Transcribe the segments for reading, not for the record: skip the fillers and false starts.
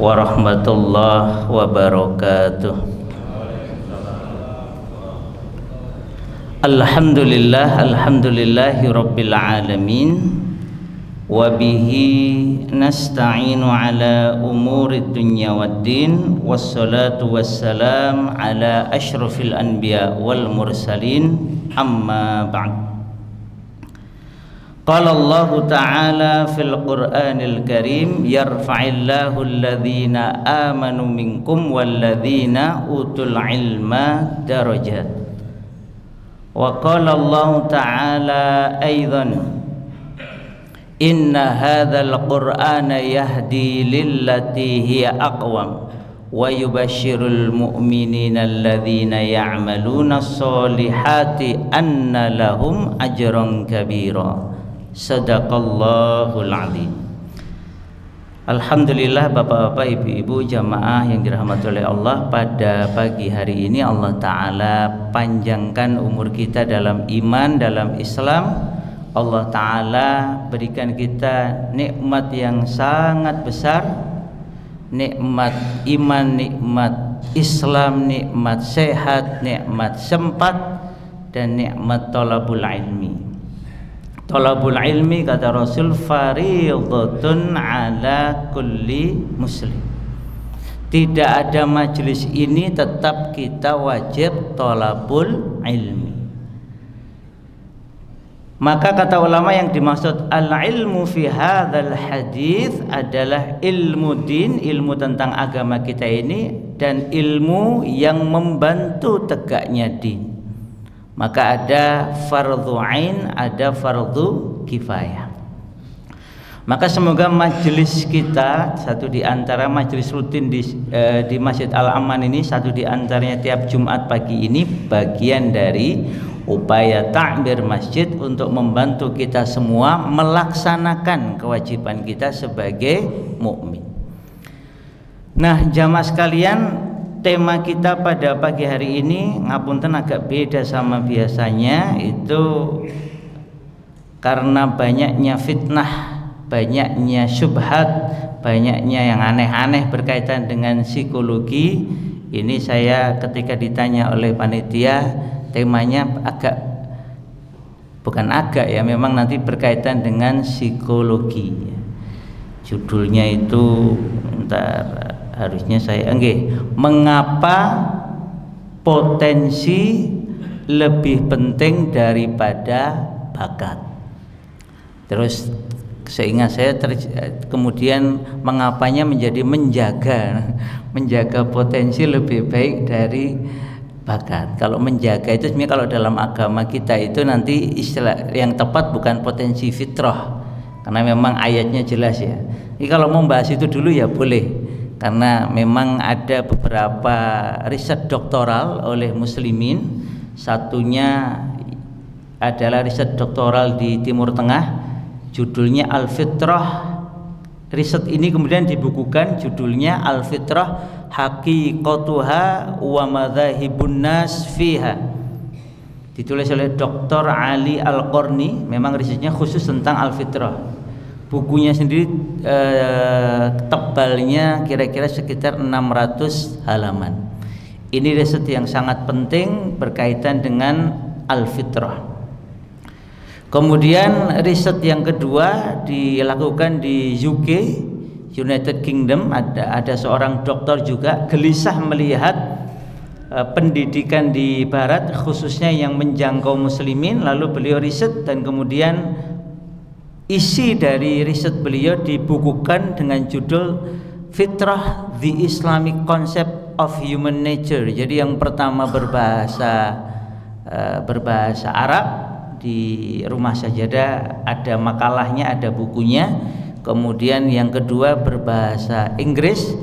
warahmatullahi wabarakatuh. Alhamdulillahi rabbil alamin, wabihi nasta'inu ala umuri dunya waddin, wassalatu wassalam ala ashrafil anbiya wal mursalin, amma ba'd. Qala Allah ta'ala fil Qur'anil Karim, yarfa'illahu alladhina amanu minkum walladhina utul ilma darajat. Wa qala Allah ta'ala aidan, inna hadzal Qur'ana yahdi lillati hiya aqwam wa yubashshirul mu'minina alladhina ya'maluna as-solihati anna lahum ajran kabira. Sadaqallahul azim. Alhamdulillah, bapak-bapak, ibu-ibu, jamaah yang dirahmati oleh Allah, pada pagi hari ini Allah Ta'ala panjangkan umur kita dalam iman, dalam Islam. Allah Ta'ala berikan kita nikmat yang sangat besar, nikmat iman, nikmat Islam, nikmat sehat, nikmat sempat, dan nikmat thalabul ilmi. Thalabul ilmi, kata Rasul, fardhatun ala kulli muslim. Tidak ada majelis ini tetap kita wajib thalabul ilmi. Maka kata ulama yang dimaksud al-ilmu fi hadzal hadis adalah ilmu din, ilmu tentang agama kita ini, dan ilmu yang membantu tegaknya din. Maka ada fardhu ain, ada fardhu kifayah. Maka semoga majelis kita, satu di antara majelis rutin di Masjid Al-Aman ini, satu di antaranya tiap Jumat pagi ini, bagian dari upaya takmir masjid untuk membantu kita semua melaksanakan kewajiban kita sebagai mukmin. Nah, jamaah sekalian, tema kita pada pagi hari ini ngapunten agak beda sama biasanya, itu karena banyaknya fitnah, banyaknya syubhat, banyaknya yang aneh-aneh berkaitan dengan psikologi. Ini saya ketika ditanya oleh panitia, temanya memang nanti berkaitan dengan psikologi. Judulnya itu harusnya saya mengapa potensi lebih penting daripada bakat. Terus seingat saya kemudian mengapanya menjadi menjaga potensi lebih baik dari bakat. Kalau menjaga itu sebenarnya kalau dalam agama kita itu nanti istilah yang tepat bukan potensi fitrah, karena memang ayatnya jelas ya. Jadi kalau mau bahas itu dulu ya boleh, karena memang ada beberapa riset doktoral oleh muslimin. Satunya adalah riset doktoral di Timur Tengah, judulnya Al-Fitrah. Riset ini kemudian dibukukan, judulnya Al-Fitrah Haqiqatuha wa Madzahibun Nas Fiha, ditulis oleh Dr. Ali Al-Qarni. Memang risetnya khusus tentang Al-Fitrah. Bukunya sendiri tebalnya kira-kira sekitar 600 halaman. Ini riset yang sangat penting berkaitan dengan Al-Fitrah. Kemudian riset yang kedua dilakukan di UK, United Kingdom. Ada seorang dokter juga gelisah melihat pendidikan di barat, khususnya yang menjangkau muslimin. Lalu beliau riset, dan kemudian isi dari riset beliau dibukukan dengan judul Fitrah, The Islamic Concept of Human Nature. Jadi yang pertama berbahasa Arab, di Rumah Sajadah ada makalahnya, ada bukunya. Kemudian yang kedua berbahasa Inggris.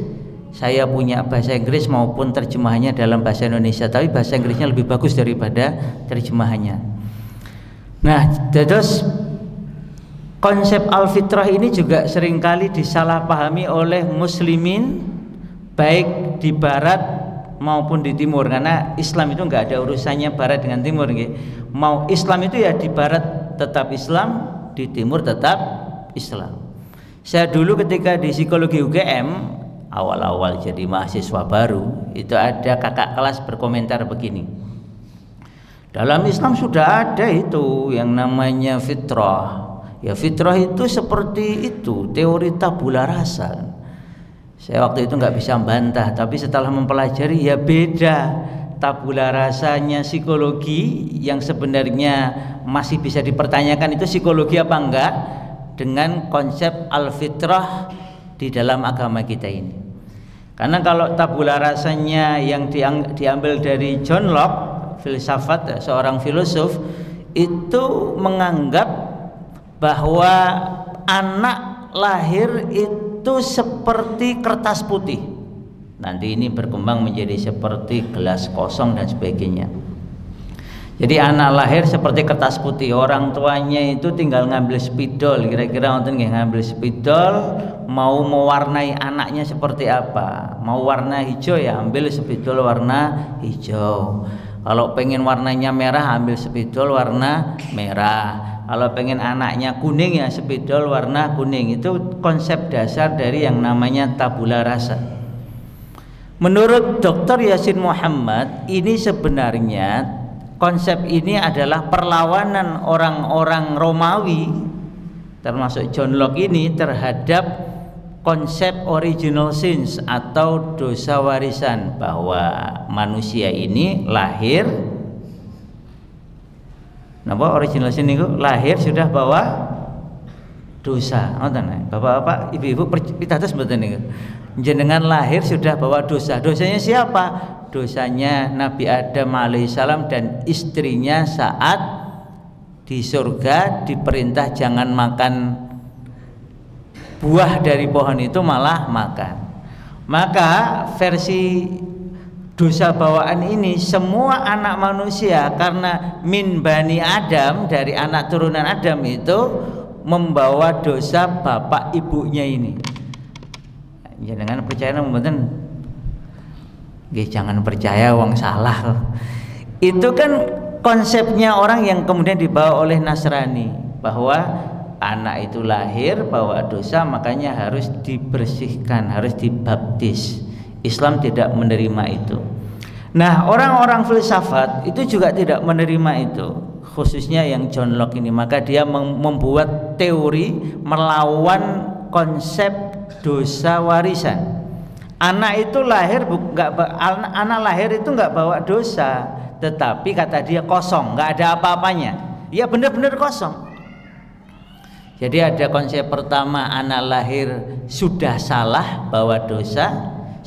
Saya punya bahasa Inggris maupun terjemahannya dalam bahasa Indonesia, tapi bahasa Inggrisnya lebih bagus daripada terjemahannya. Nah, terus konsep al-fitrah ini juga seringkali disalahpahami oleh muslimin, baik di barat maupun di timur, karena Islam itu nggak ada urusannya barat dengan timur. Mau Islam itu ya di barat tetap Islam, di timur tetap Islam. Saya dulu ketika di psikologi UGM awal-awal jadi mahasiswa baru, itu ada kakak kelas berkomentar begini. Dalam Islam sudah ada itu yang namanya fitrah. Ya fitrah itu seperti itu, teori tabula rasa. Saya waktu itu nggak bisa membantah, tapi setelah mempelajari ya beda. Tabula rasanya psikologi yang sebenarnya masih bisa dipertanyakan itu psikologi apa enggak, dengan konsep al-fitrah di dalam agama kita ini. Karena kalau tabula rasanya yang diambil dari John Locke, filsafat, seorang filosof, itu menganggap bahwa anak lahir itu seperti kertas putih, nanti ini berkembang menjadi seperti gelas kosong dan sebagainya. Jadi anak lahir seperti kertas putih, orang tuanya itu tinggal ngambil spidol, kira-kira nonton ngambil spidol, mau mewarnai anaknya seperti apa, mau warna hijau ya ambil spidol warna hijau, kalau pengen warnanya merah ambil spidol warna merah, kalau pengen anaknya kuning ya spidol warna kuning. Itu konsep dasar dari yang namanya tabula rasa. Menurut Dr. Yasin Muhammad, ini sebenarnya konsep ini adalah perlawanan orang-orang Romawi termasuk John Locke ini terhadap konsep original sins atau dosa warisan, bahwa manusia ini lahir, napa original sin itu lahir sudah bawa dosa. Bapak-bapak, ibu-ibu pitados mboten niku. Jenengan lahir sudah bawa dosa. Dosanya siapa? Dosanya Nabi Adam alaihissalam dan istrinya saat di surga diperintah jangan makan buah dari pohon itu, malah makan. Maka versi dosa bawaan ini semua anak manusia karena min bani Adam, dari anak turunan Adam itu membawa dosa bapak ibunya ini. Jangan percaya mboten. Jangan percaya wong salah. Itu kan konsepnya orang yang kemudian dibawa oleh Nasrani, bahwa anak itu lahir bawa dosa makanya harus dibersihkan, harus dibaptis. Islam tidak menerima itu. Nah, orang-orang filsafat itu juga tidak menerima itu, khususnya yang John Locke ini. Maka dia membuat teori melawan konsep dosa warisan. Anak itu lahir anak lahir itu nggak bawa dosa, tetapi kata dia kosong, nggak ada apa-apanya. Ya benar-benar kosong. Jadi ada konsep pertama, anak lahir sudah salah bawa dosa,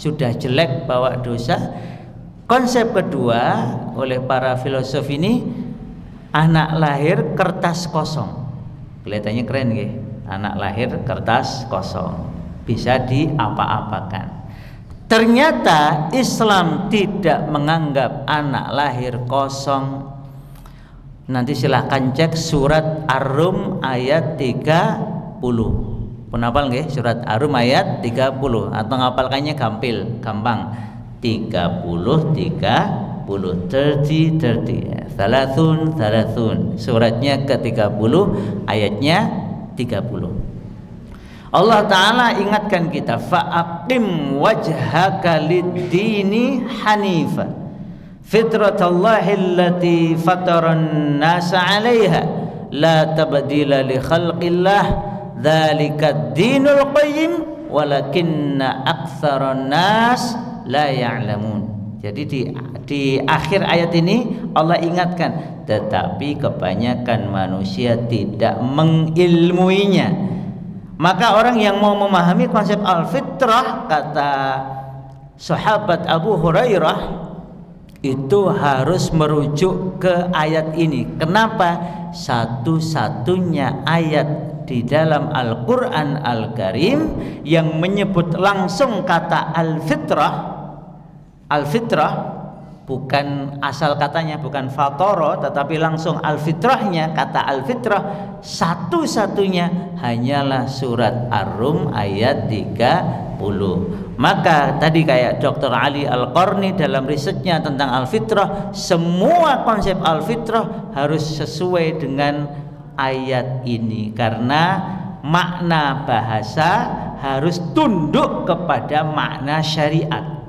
sudah jelek bawa dosa. Konsep kedua oleh para filosof ini, anak lahir kertas kosong. Kelihatannya keren nggih. Anak lahir kertas kosong, bisa diapa-apakan. Ternyata Islam tidak menganggap anak lahir kosong. Nanti silahkan cek surat Ar-Rum ayat 30. Pun hafal nggih surat Ar-Rum ayat 30 atau ngapalkannya gampang. 30 30 suratnya ke-30 ayatnya 30. Allah Ta'ala ingatkan kita, fa'aqim wajhaka lid-dini hanifa fitratallahi allati fataran nasa 'alaiha la tabdila li khalqillah dzalika ad-dinul qayyim walakinna aktsaran nas la ya'lamun. Jadi di akhir ayat ini Allah ingatkan, tetapi kebanyakan manusia tidak mengilmuinya. Maka orang yang mau memahami konsep al-fitrah, kata sahabat Abu Hurairah, itu harus merujuk ke ayat ini. Kenapa? Satu-satunya ayat di dalam Al-Quran Al-Karim yang menyebut langsung kata al-fitrah. Al-fitrah bukan asal katanya, bukan fatoro, tetapi langsung al-fitrahnya. Kata al-fitrah satu-satunya hanyalah surat Ar-Rum ayat 30. Maka tadi kayak Dr. Ali Al-Qarni dalam risetnya tentang al-fitrah, semua konsep al-fitrah harus sesuai dengan ayat ini, karena makna bahasa harus tunduk kepada makna syariat.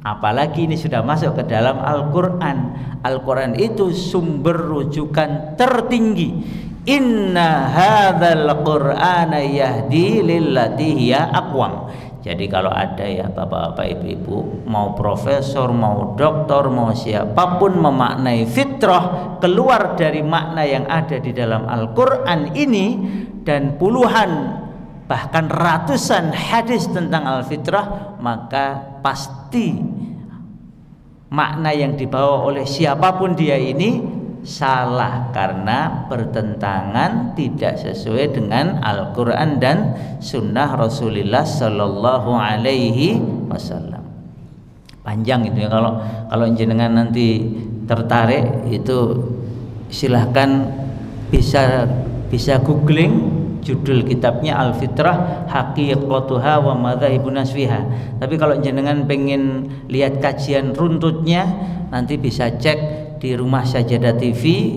Apalagi ini sudah masuk ke dalam Al-Quran. Al-Quran itu sumber rujukan tertinggi. Inna hadzal qur'ana yahdi lillati hiya aqwam. Jadi kalau ada ya bapak-bapak ibu-ibu, mau profesor, mau doktor, mau siapapun memaknai fitrah keluar dari makna yang ada di dalam Al-Quran ini, dan puluhan bahkan ratusan hadis tentang al-fitrah, maka pasti makna yang dibawa oleh siapapun dia ini salah karena bertentangan, tidak sesuai dengan Al-Quran dan Sunnah Rasulullah Sallallahu Alaihi Wasallam. Panjang itu ya, kalau jenengan nanti tertarik itu silahkan bisa googling. Judul kitabnya Al-Fitrah Haqiqatuha wa Madzhabun Nasfiha. Tapi kalau jenengan pengen lihat kajian runtutnya, nanti bisa cek di Rumah Sajadah TV,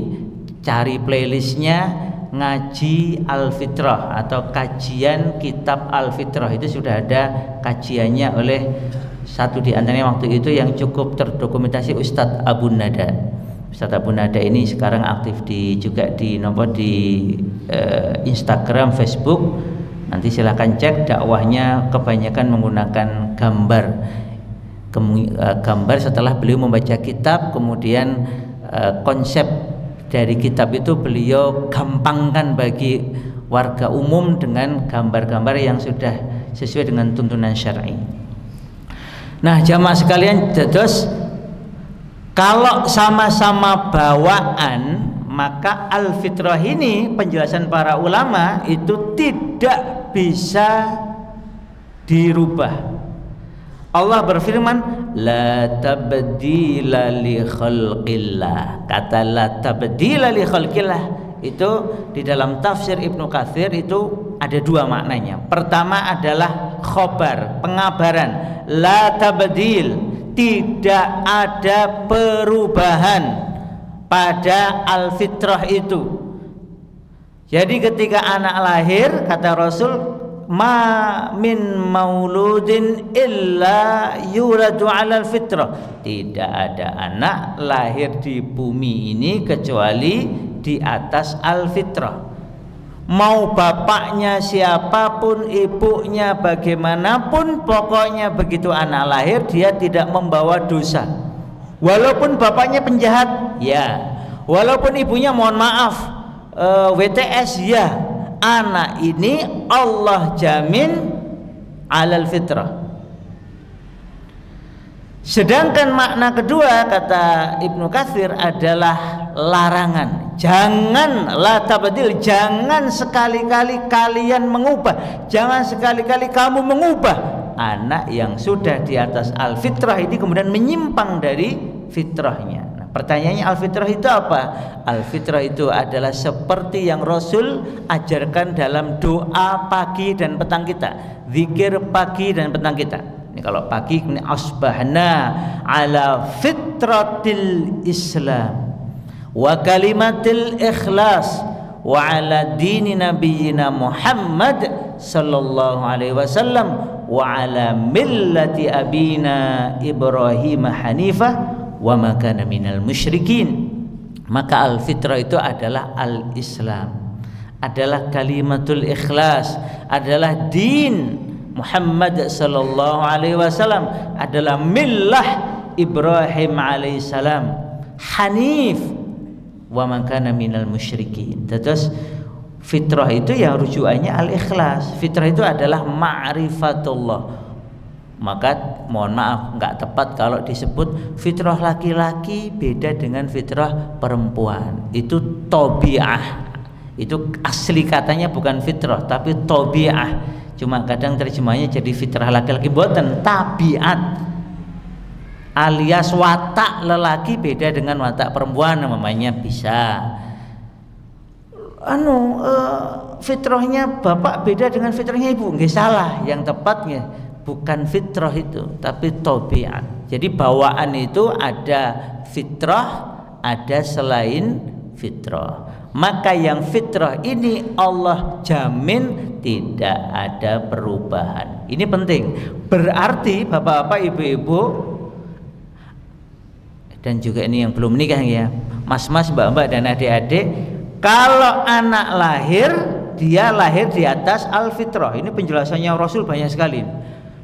cari playlistnya Ngaji Al-Fitrah atau kajian kitab Al-Fitrah. Itu sudah ada kajiannya oleh satu di antaranya waktu itu yang cukup terdokumentasi, Ustadz Abu Nada. Ustadz Abu Nada ini sekarang aktif juga di Instagram, Facebook. Nanti silahkan cek, dakwahnya kebanyakan menggunakan gambar setelah beliau membaca kitab, kemudian konsep dari kitab itu beliau gampangkan bagi warga umum dengan gambar-gambar yang sudah sesuai dengan tuntunan syar'i. Nah, jamaah sekalian, terus kalau sama-sama bawaan, maka al-fitrah ini penjelasan para ulama itu tidak bisa dirubah. Allah berfirman, la tabdila li khalqillah. Kata la tabdila li khalqillah itu di dalam tafsir Ibnu Katsir itu ada dua maknanya. Pertama adalah khobar, pengabaran. La tabdil, tidak ada perubahan pada al-fitrah itu. Jadi ketika anak lahir, kata Rasul, ma min mauludin illa yuladu alal fitrah. Tidak ada anak lahir di bumi ini kecuali di atas al-fitrah. Mau bapaknya siapapun, ibunya bagaimanapun, pokoknya begitu anak lahir dia tidak membawa dosa. Walaupun bapaknya penjahat, ya. Walaupun ibunya mohon maaf WTS, ya. Anak ini Allah jamin alal fitrah. Sedangkan makna kedua kata Ibnu Katsir adalah larangan. Jangan la tabdil, jangan sekali-kali kalian mengubah, jangan sekali-kali kamu mengubah anak yang sudah di atas al-fitrah ini kemudian menyimpang dari fitrahnya. Nah, pertanyaannya al-fitrah itu apa? Al-fitrah itu adalah seperti yang Rasul ajarkan dalam doa pagi dan petang kita, zikir pagi dan petang kita. Ini kalau pagi ini asbahna ala fitratil Islam wa kalimatil ikhlas wa ala dini nabiyyina Muhammad sallallahu alaihi wasallam wa ala millati abina Ibrahim hanifah wa ma kana minal musyrikin. Maka al-fitrah itu adalah al-Islam, adalah kalimatul ikhlas, adalah din Muhammad sallallahu alaihi wasallam, adalah millah Ibrahim alaihi salam, hanif wa man kana minal musyrikin. Terus fitrah itu yang rujukannya al-ikhlas. Fitrah itu adalah ma'rifatullah. Maka mohon maaf enggak tepat kalau disebut fitrah laki-laki beda dengan fitrah perempuan. Itu tabi'ah. Itu asli katanya bukan fitrah tapi tabi'ah. Cuma kadang terjemahnya jadi fitrah laki-laki, mboten, tabiat. Alias watak lelaki beda dengan watak perempuan, namanya bisa. Fitrahnya bapak beda dengan fitrahnya ibu, nggak salah. Yang tepatnya bukan fitrah itu, tapi tabiat. Jadi bawaan itu ada fitrah, ada selain fitrah. maka yang fitrah ini Allah jamin tidak ada perubahan. Ini penting. Berarti bapak-bapak, ibu-ibu, dan juga ini yang belum menikah ya, mas-mas, mbak-mbak dan adik-adik, kalau anak lahir, dia lahir di atas al-fitrah. Ini penjelasannya Rasul banyak sekali.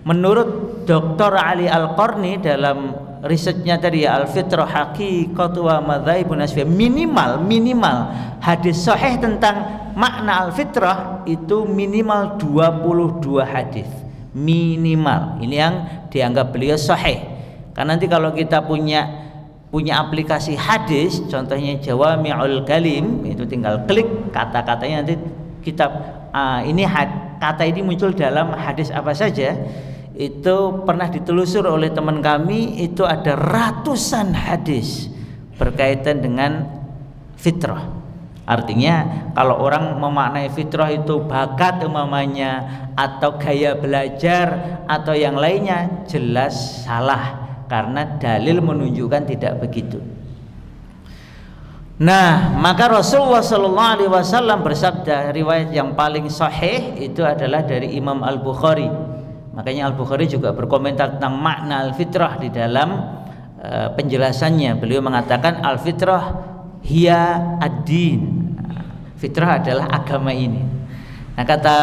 Menurut Dr. Ali Al-Qarni dalam risetnya tadi ya, al-fitrah haqiqatu wa madzhabun asfiyah, minimal hadis sahih tentang makna al-fitrah itu minimal 22 hadis. Minimal. Ini yang dianggap beliau sahih. Karena nanti kalau kita punya aplikasi hadis, contohnya Jawami'ul Kalim, itu tinggal klik kata-katanya, nanti kita kata ini muncul dalam hadis apa saja. Itu pernah ditelusur oleh teman kami, itu ada ratusan hadis berkaitan dengan fitrah. Artinya kalau orang memaknai fitrah itu bakat umpamanya, atau gaya belajar atau yang lainnya, jelas salah, karena dalil menunjukkan tidak begitu. Nah, maka Rasulullah SAW bersabda, riwayat yang paling sahih itu adalah dari Imam Al-Bukhari. Makanya Al-Bukhari juga berkomentar tentang makna al-fitrah di dalam penjelasannya. Beliau mengatakan al-fitrah hiya ad-din. Fitrah adalah agama ini. Nah, kata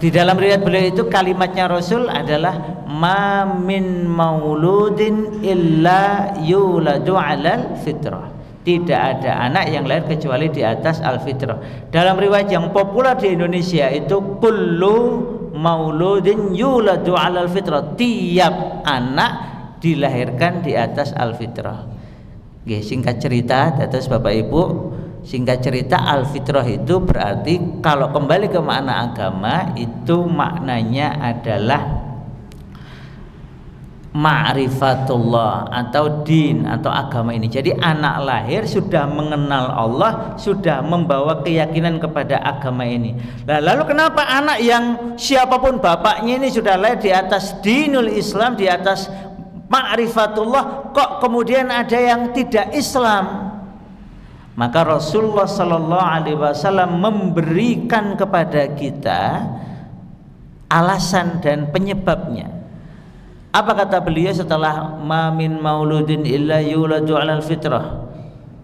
di dalam riwayat beliau itu kalimatnya Rasul adalah ma min mauludin illa yuladu 'alal fitrah. Tidak ada anak yang lahir kecuali di atas al-fitrah. Dalam riwayat yang populer di Indonesia itu kullu mauludin yuladu 'alal fitrah. Tiap anak dilahirkan di atas al-fitrah. Oke, singkat cerita, atas Bapak Ibu, singkat cerita al-fitrah itu berarti kalau kembali ke makna agama itu maknanya adalah ma'rifatullah atau din atau agama ini. Jadi anak lahir sudah mengenal Allah, sudah membawa keyakinan kepada agama ini. Lalu kenapa anak yang siapapun bapaknya ini sudah lahir di atas dinul Islam, di atas ma'rifatullah, kok kemudian ada yang tidak Islam? Maka Rasulullah SAW memberikan kepada kita alasan dan penyebabnya. Apa kata beliau setelah ma min mauludin illa yuladu 'alal fitrah?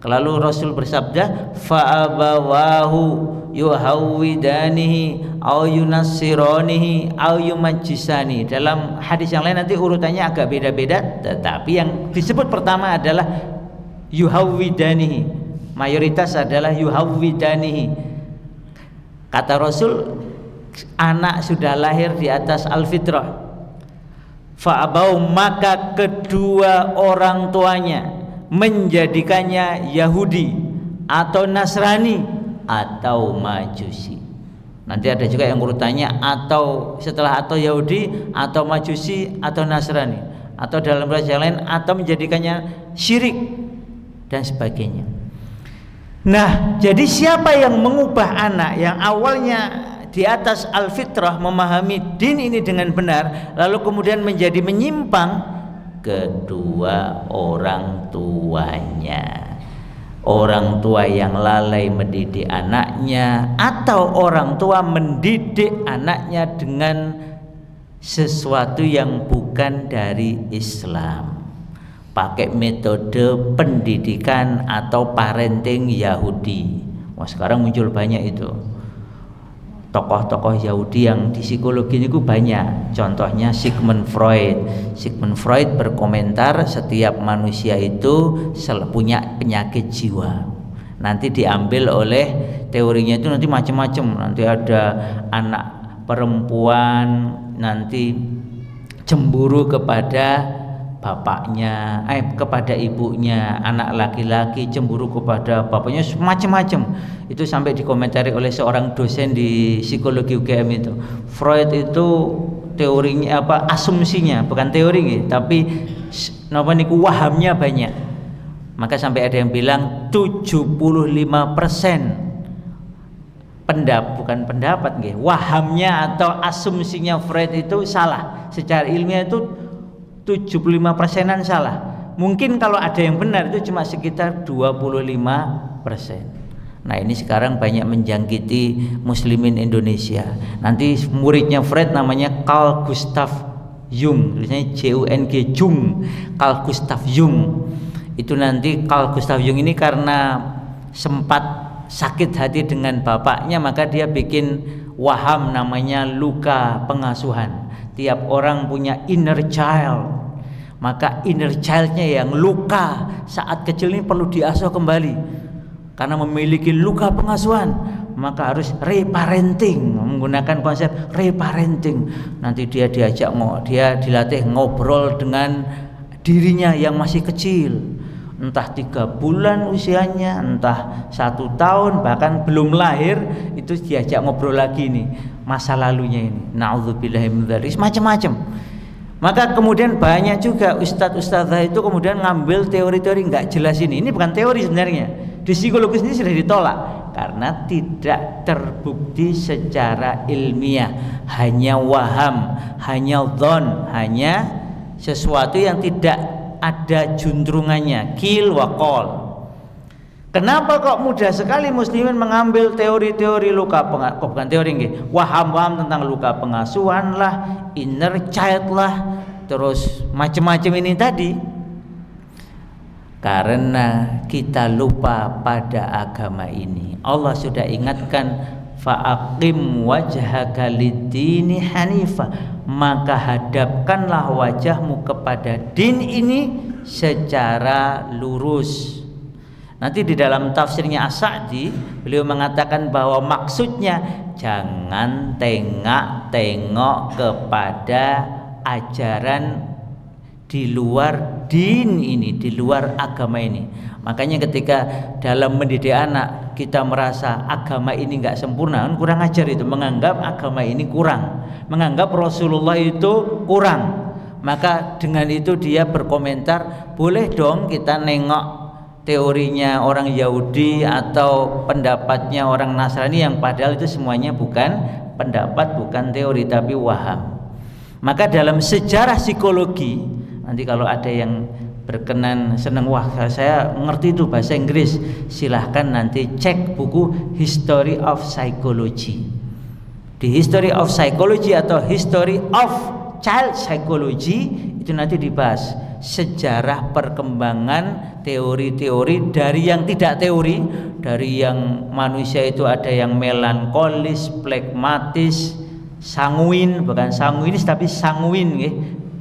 Lalu Rasul bersabda, fa abawahu yuhawwidanihi au yunassiranihi au yumajjisani. Dalam hadis yang lain nanti urutannya agak beda-beda, tetapi yang disebut pertama adalah yuhawwidanihi. Mayoritas adalah yuhawwidanihi. Kata Rasul, anak sudah lahir di atas al-fitrah. Fa'abau, maka kedua orang tuanya menjadikannya Yahudi atau Nasrani atau Majusi. Nanti ada juga yang urutannya atau setelah atau Yahudi atau Majusi atau Nasrani, atau dalam bahasa yang lain atau menjadikannya syirik dan sebagainya. Nah, jadi siapa yang mengubah anak yang awalnya di atas al-fitrah, memahami din ini dengan benar, lalu kemudian menjadi menyimpang? Kedua orang tuanya. Orang tua yang lalai mendidik anaknya, atau orang tua mendidik anaknya dengan sesuatu yang bukan dari Islam, pakai metode pendidikan atau parenting Yahudi. Wah, sekarang muncul banyak itu tokoh-tokoh Yahudi yang di psikologi itu banyak. Contohnya Sigmund Freud. Sigmund Freud berkomentar setiap manusia itu punya penyakit jiwa. Nanti diambil oleh teorinya itu nanti macam-macam. Nanti ada anak perempuan nanti cemburu kepada bapaknya, kepada ibunya, anak laki-laki cemburu kepada bapaknya, macam-macam. Itu sampai dikomentari oleh seorang dosen di psikologi UGM itu. Freud itu teorinya asumsinya, bukan teori, tapi wahamnya banyak. Maka sampai ada yang bilang 75% bukan pendapat, wahamnya atau asumsinya Freud itu salah. Secara ilmiah itu 75%-an salah. Mungkin kalau ada yang benar itu cuma sekitar 25%. Nah ini sekarang banyak menjangkiti muslimin Indonesia. Nanti muridnya Freud namanya Carl Gustav Jung, tulisannya Jung, Jung, Carl Gustav Jung. Itu nanti Carl Gustav Jung ini karena sempat sakit hati dengan bapaknya, maka dia bikin waham namanya luka pengasuhan. Tiap orang punya inner child, maka inner childnya yang luka saat kecil ini perlu diasuh kembali. Karena memiliki luka pengasuhan, maka harus reparenting, menggunakan konsep reparenting. Nanti dia dilatih ngobrol dengan dirinya yang masih kecil, entah 3 bulan usianya, entah 1 tahun, bahkan belum lahir, itu diajak ngobrol lagi nih masa lalunya ini. Na'udzubillahi min dzalik, macam-macam. Maka kemudian banyak juga ustadz-ustadzah itu kemudian ngambil teori-teori nggak jelas ini. Ini bukan teori sebenarnya. Di psikologis ini sudah ditolak karena tidak terbukti secara ilmiah, hanya waham, hanya dhon, hanya sesuatu yang tidak ada juntrungannya, qil wa qol. Kenapa kok mudah sekali muslimin mengambil teori-teori bukan teori waham-waham tentang luka pengasuhan lah, inner child lah, terus macam-macam ini tadi? Karena kita lupa pada agama ini. Allah sudah ingatkan, fa'aqim wajhaka lid-dini hanifa, maka hadapkanlah wajahmu kepada din ini secara lurus. Nanti di dalam tafsirnya As-Sa'di beliau mengatakan bahwa maksudnya jangan tengok-tengok kepada ajaran di luar din ini, di luar agama ini. Makanya ketika dalam mendidik anak kita merasa agama ini nggak sempurna, kurang ajar itu, menganggap agama ini kurang, menganggap Rasulullah itu kurang, maka dengan itu dia berkomentar, boleh dong kita nengok teorinya orang Yahudi atau pendapatnya orang Nasrani yang padahal itu semuanya bukan pendapat, bukan teori, tapi waham. Maka dalam sejarah psikologi, nanti kalau ada yang berkenan senang, wah saya ngerti itu bahasa Inggris, silahkan nanti cek buku History of Psychology. Di History of Psychology atau History of Child Psychology itu nanti dibahas sejarah perkembangan teori-teori dari yang tidak teori, dari yang manusia itu ada yang melankolis, plekmatis, sanguin, bukan sanguinis tapi sanguin,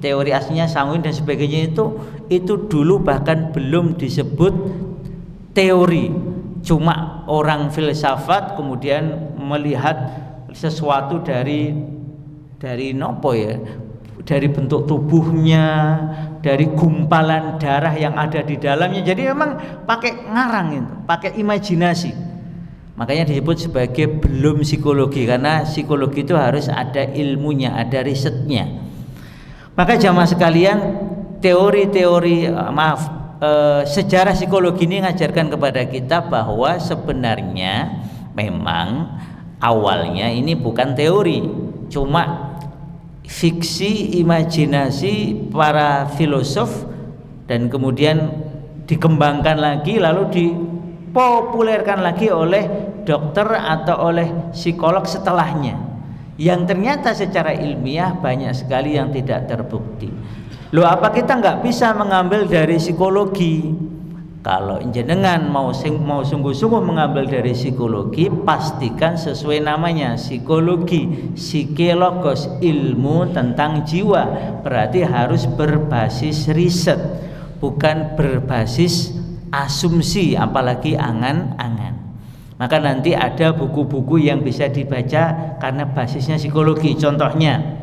teori aslinya sanguin dan sebagainya, itu dulu bahkan belum disebut teori, cuma orang filsafat kemudian melihat sesuatu dari nopo ya, dari bentuk tubuhnya, dari gumpalan darah yang ada di dalamnya. Jadi memang pakai ngarang itu, pakai imajinasi. Makanya disebut sebagai belum psikologi, karena psikologi itu harus ada ilmunya, ada risetnya. Maka jamaah sekalian, sejarah psikologi ini mengajarkan kepada kita bahwa sebenarnya memang awalnya ini bukan teori, cuma fiksi, imajinasi para filosof, dan kemudian dikembangkan lagi lalu dipopulerkan lagi oleh dokter atau oleh psikolog setelahnya, yang ternyata secara ilmiah banyak sekali yang tidak terbukti. Loh, apa kita nggak bisa mengambil dari psikologi? Kalau jenengan mau sungguh-sungguh mengambil dari psikologi, pastikan sesuai namanya, psikologi, psikologos, ilmu tentang jiwa. Berarti harus berbasis riset, bukan berbasis asumsi, apalagi angan-angan. Maka nanti ada buku-buku yang bisa dibaca karena basisnya psikologi. Contohnya,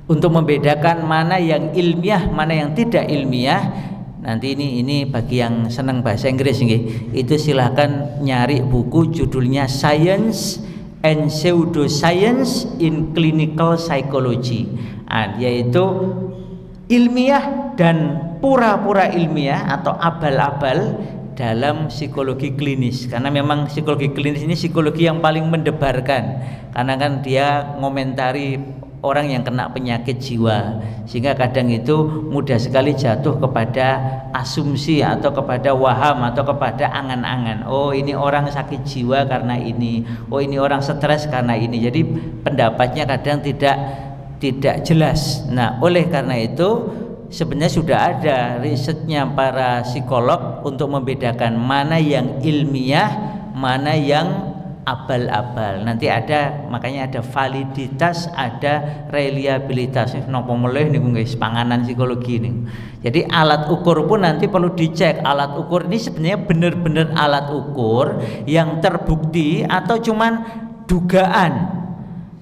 untuk membedakan mana yang ilmiah, mana yang tidak ilmiah, nanti ini bagi yang senang bahasa Inggris itu silahkan nyari buku judulnya Science and Pseudoscience in Clinical Psychology, yaitu ilmiah dan pura-pura ilmiah atau abal-abal dalam psikologi klinis. Karena memang psikologi klinis ini psikologi yang paling mendebarkan, karena kan dia ngomentari orang yang kena penyakit jiwa, sehingga kadang itu mudah sekali jatuh kepada asumsi atau kepada waham atau kepada angan-angan. Oh, ini orang sakit jiwa karena ini, oh ini orang stres karena ini. Jadi pendapatnya kadang tidak jelas. Nah, oleh karena itu sebenarnya sudah ada risetnya para psikolog untuk membedakan mana yang ilmiah, mana yang abal-abal. Nanti ada, makanya ada validitas, ada reliabilitas. Nopo meleh niku guys, panganan psikologi ini. Jadi alat ukur pun nanti perlu dicek. Alat ukur ini sebenarnya benar-benar alat ukur yang terbukti atau cuman dugaan.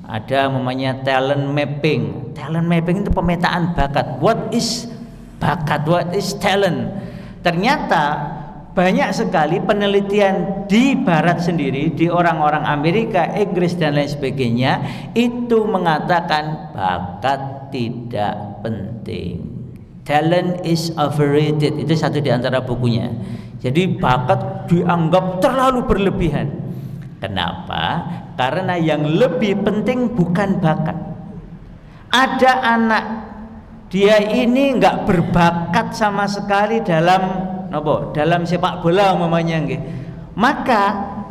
Ada namanya talent mapping. Talent mapping itu pemetaan bakat. What is bakat? What is talent? Ternyata banyak sekali penelitian di barat sendiri, di orang-orang Amerika, Inggris dan lain sebagainya, itu mengatakan bakat tidak penting. Talent is overrated. Itu satu di antara bukunya. Jadi bakat dianggap terlalu berlebihan. Kenapa? Karena yang lebih penting bukan bakat. Ada anak, dia ini nggak berbakat sama sekali dalam dalam sepak bola umpamanya nggih. Maka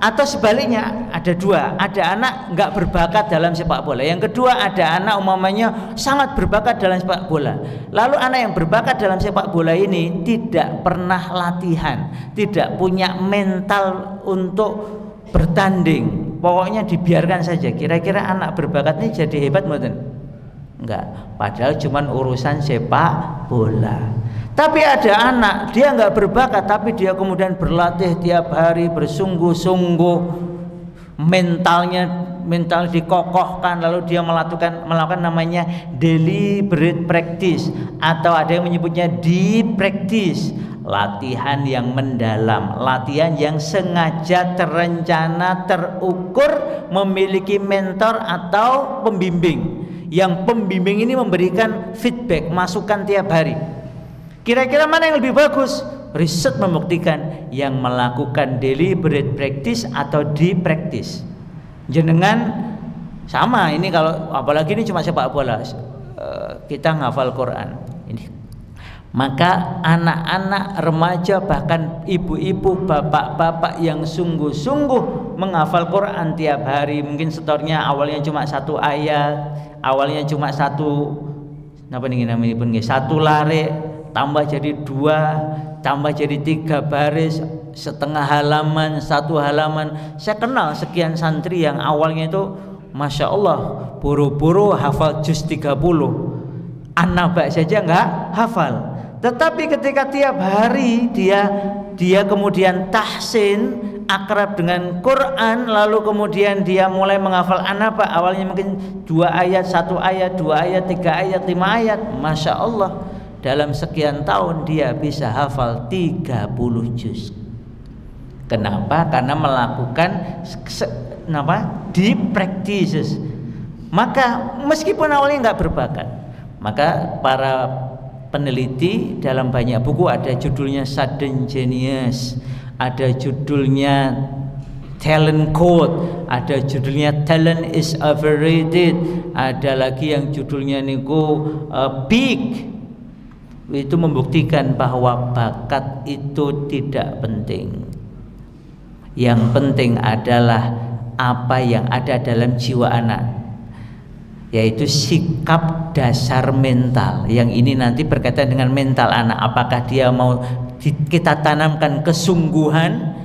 atau sebaliknya ada dua, ada anak nggak berbakat dalam sepak bola. Yang kedua ada anak umpamanya sangat berbakat dalam sepak bola. Lalu anak yang berbakat dalam sepak bola ini tidak pernah latihan, tidak punya mental untuk bertanding. Pokoknya dibiarkan saja. Kira-kira anak berbakat ini jadi hebat mboten? Enggak. Padahal cuman urusan sepak bola. Tapi ada anak, dia nggak berbakat, tapi dia kemudian berlatih tiap hari, bersungguh-sungguh, mental dikokohkan, lalu dia melakukan namanya deliberate practice, atau ada yang menyebutnya deep practice, latihan yang mendalam, latihan yang sengaja, terencana, terukur, memiliki mentor atau pembimbing. Yang pembimbing ini memberikan feedback, masukan tiap hari. Kira-kira mana yang lebih bagus? Riset membuktikan yang melakukan deliberate practice atau deep practice. Jenengan sama ini, kalau apalagi ini cuma sepak bola, kita ngafal Quran ini. Maka anak-anak, remaja, bahkan ibu-ibu, bapak-bapak yang sungguh-sungguh menghafal Quran tiap hari, mungkin setornya awalnya cuma satu ayat, awalnya cuma satu lare, tambah jadi 2, tambah jadi 3 baris, setengah halaman, 1 halaman. Saya kenal sekian santri yang awalnya itu Masya Allah buru-buru hafal juz 30, an-naba saja nggak hafal. Tetapi ketika tiap hari dia kemudian tahsin, akrab dengan Quran, lalu kemudian dia mulai menghafal an-naba, awalnya mungkin 2 ayat, 1 ayat, 2 ayat, 3 ayat, 5 ayat, Masya Allah dalam sekian tahun dia bisa hafal 30 juz. Kenapa? Karena melakukan deep practices. Maka meskipun awalnya nggak berbakat, maka para peneliti dalam banyak buku, ada judulnya Sudden Genius, ada judulnya Talent Code, ada judulnya Talent is Overrated, ada lagi yang judulnya niku Peak. Itu membuktikan bahwa bakat itu tidak penting. Yang penting adalah apa yang ada dalam jiwa anak, yaitu sikap dasar mental. Yang ini nanti berkaitan dengan mental anak. Apakah dia mau kita tanamkan kesungguhan,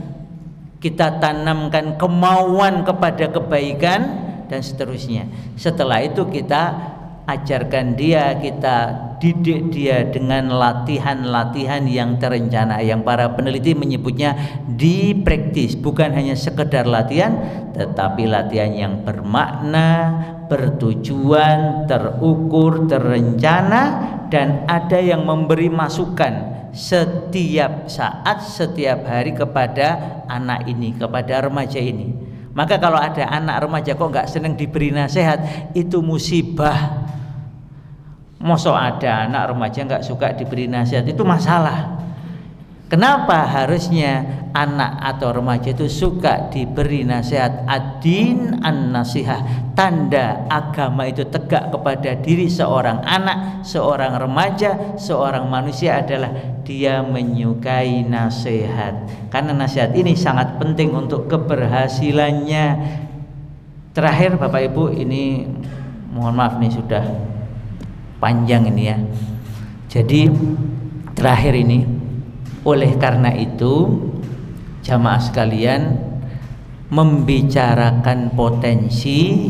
kita tanamkan kemauan kepada kebaikan, dan seterusnya. Setelah itu kita ajarkan dia, kita didik dia dengan latihan-latihan yang terencana, yang para peneliti menyebutnya di praktis. Bukan hanya sekedar latihan, tetapi latihan yang bermakna, bertujuan, terukur, terencana, dan ada yang memberi masukan setiap saat, setiap hari kepada anak ini, kepada remaja ini. Maka kalau ada anak remaja kok nggak senang diberi nasihat, itu musibah. Mosok ada anak remaja nggak suka diberi nasihat, itu masalah. Kenapa harusnya anak atau remaja itu suka diberi nasihat? Ad-din an-nasihah, tanda agama itu tegak kepada diri seorang anak, seorang remaja, seorang manusia adalah dia menyukai nasihat. Karena nasihat ini sangat penting untuk keberhasilannya. Terakhir Bapak Ibu, ini mohon maaf nih sudah panjang ini ya. Jadi terakhir ini, oleh karena itu jamaah sekalian, membicarakan potensi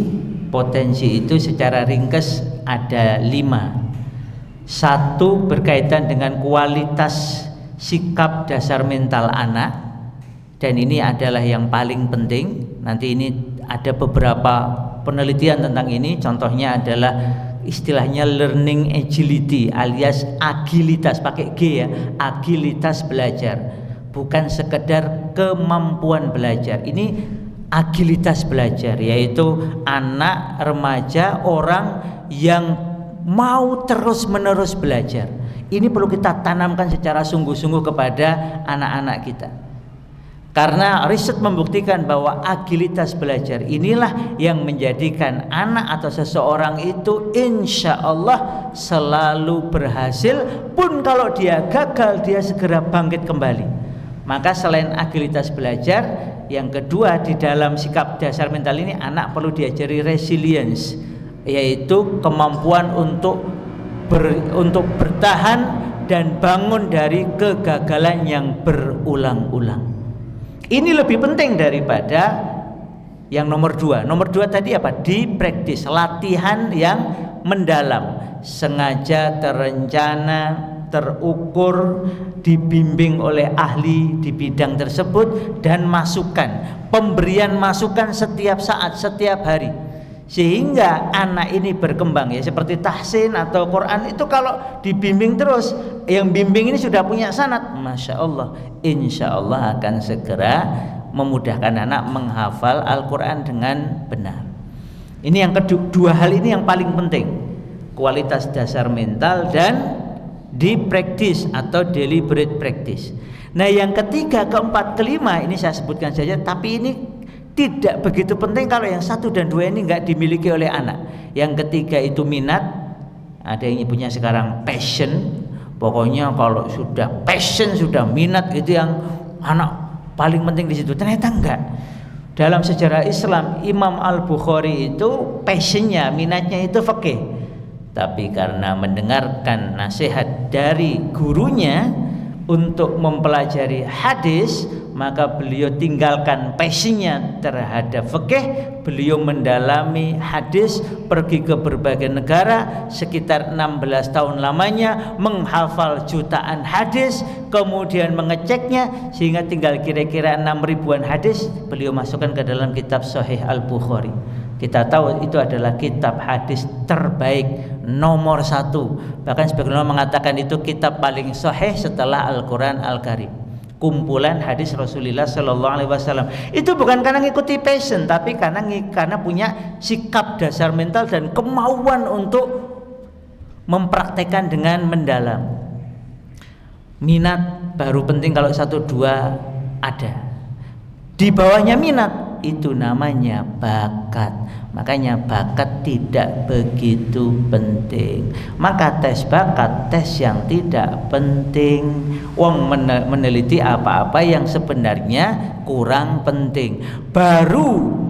itu secara ringkas ada 5. 1 berkaitan dengan kualitas sikap dasar mental anak, dan ini adalah yang paling penting. Nanti ini ada beberapa penelitian tentang ini, contohnya adalah istilahnya learning agility alias agilitas, pakai G ya, agilitas belajar, bukan sekedar kemampuan belajar. Ini agilitas belajar, yaitu anak, remaja, orang yang mau terus-menerus belajar. Ini perlu kita tanamkan secara sungguh-sungguh kepada anak-anak kita. Karena riset membuktikan bahwa agilitas belajar inilah yang menjadikan anak atau seseorang itu insya Allah selalu berhasil, pun kalau dia gagal dia segera bangkit kembali. Maka selain agilitas belajar, yang kedua di dalam sikap dasar mental ini anak perlu diajari resilience, yaitu kemampuan untuk bertahan dan bangun dari kegagalan yang berulang-ulang. Ini lebih penting daripada yang nomor 2. Nomor 2 tadi apa? Dipraktis, latihan yang mendalam, sengaja, terencana, terukur, dibimbing oleh ahli di bidang tersebut, dan masukan, pemberian masukan setiap saat, setiap hari, sehingga anak ini berkembang ya. Seperti tahsin atau Quran itu kalau dibimbing terus, yang bimbing ini sudah punya sanad, Masya Allah, insya Allah akan segera memudahkan anak menghafal Al-Quran dengan benar. Ini yang kedua, hal ini yang paling penting, kualitas dasar mental dan dipraktis atau deliberate practice. Nah yang ketiga, keempat, kelima ini saya sebutkan saja, tapi ini tidak begitu penting kalau yang 1 dan 2 ini nggak dimiliki oleh anak. Yang ketiga itu minat. Ada yang punya sekarang passion. Pokoknya kalau sudah passion, sudah minat, itu yang anak paling penting di situ. Ternyata enggak. Dalam sejarah Islam, Imam Al-Bukhari itu passionnya, minatnya itu fikih. Tapi karena mendengarkan nasihat dari gurunya untuk mempelajari hadis, maka beliau tinggalkan passionnya terhadap fikih. Beliau mendalami hadis, pergi ke berbagai negara, sekitar 16 tahun lamanya, menghafal jutaan hadis, kemudian mengeceknya, sehingga tinggal kira-kira 6.000-an hadis beliau masukkan ke dalam kitab Sahih Al-Bukhari. Kita tahu itu adalah kitab hadis terbaik, nomor 1. Bahkan sebagian orang mengatakan itu kitab paling sahih setelah Al-Quran Al-Karim, kumpulan hadis Rasulullah Shallallahu Alaihi Wasallam. Itu bukan karena ngikuti passion, tapi karena punya sikap dasar mental dan kemauan untuk mempraktekkan dengan mendalam. Minat baru penting kalau 1, 2 ada. Di bawahnya minat itu namanya bakat. Makanya bakat tidak begitu penting. Maka tes bakat, tes yang tidak penting. Wong meneliti apa-apa yang sebenarnya kurang penting, baru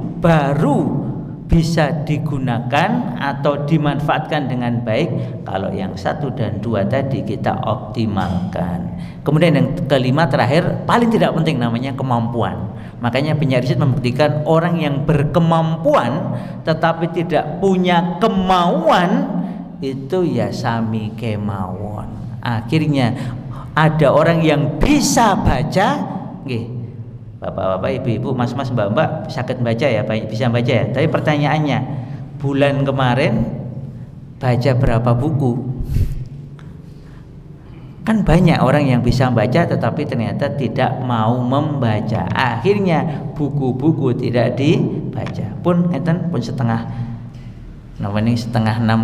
bisa digunakan atau dimanfaatkan dengan baik kalau yang 1 dan 2 tadi kita optimalkan. Kemudian yang kelima terakhir, paling tidak penting, namanya kemampuan. Makanya riset membuktikan orang yang berkemampuan tetapi tidak punya kemauan itu ya sami kemawon. Akhirnya ada orang yang bisa baca, nggih, bapak-bapak, ibu-ibu, mas-mas, mbak-mbak sakit baca ya, bisa baca ya. Tapi pertanyaannya, bulan kemarin baca berapa buku? Kan banyak orang yang bisa baca tetapi ternyata tidak mau membaca. Akhirnya buku-buku tidak dibaca. Pun enten pun setengah 6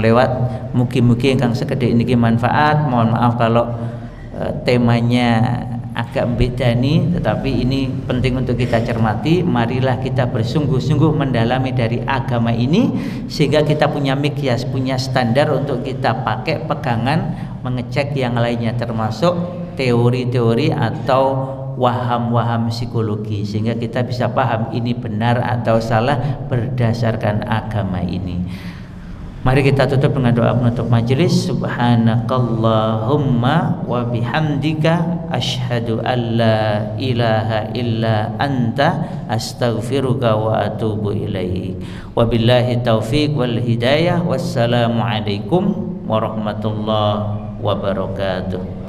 lewat. Mugi-mugi ingkang sekedhik niki manfaat. Mohon maaf kalau temanya agak membedani, tetapi ini penting untuk kita cermati. Marilah kita bersungguh-sungguh mendalami dari agama ini sehingga kita punya mikyas, punya standar untuk kita pakai pegangan mengecek yang lainnya, termasuk teori-teori atau waham-waham psikologi, sehingga kita bisa paham ini benar atau salah berdasarkan agama ini. Mari kita tutup dengan doa penutup majelis. Subhanakallahumma wa bihamdika asyhadu an la ilaha illa anta astaghfiruka wa atubu ilaik. Wabillahi taufiq wal hidayah. Wassalamu alaikum warahmatullahi wabarakatuh.